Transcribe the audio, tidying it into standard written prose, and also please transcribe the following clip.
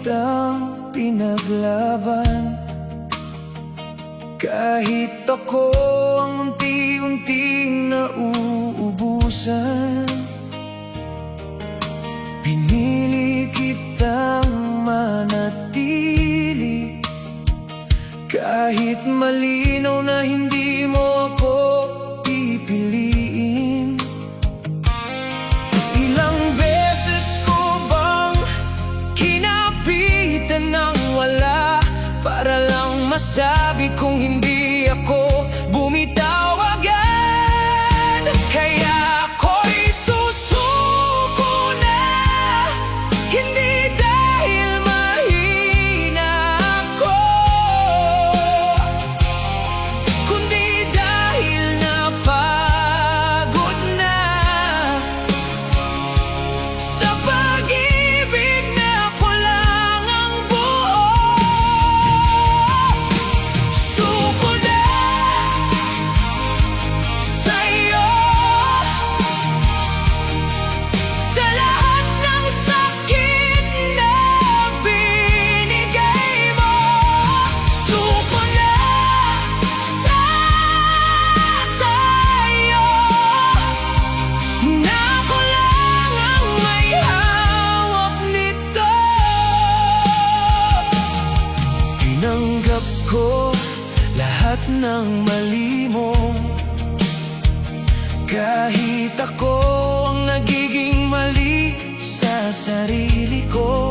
kitang pinaglaban. Kahit ako ang unti-unting nauubusan, pinili kitang manatili. Kahit malinaw na hindi mo ako pipiliin. Ilang beses ko bang kinapitan ng wala, para lang masabi kong hindi ako bumitaw agad. Kaya ako'y susuko na, hindi dahil mahina ako, kundi dahil napagod na sa pag-ibig na ako lang ang buo. Suko na sa'yo, sa lahat ng sakit na binigay mo. Suko na sa tayo, na ako lang ang may hawak nito. Tinanggap ko lahat ng mali mo, kahit ako ang nagiging mali sa sarili ko.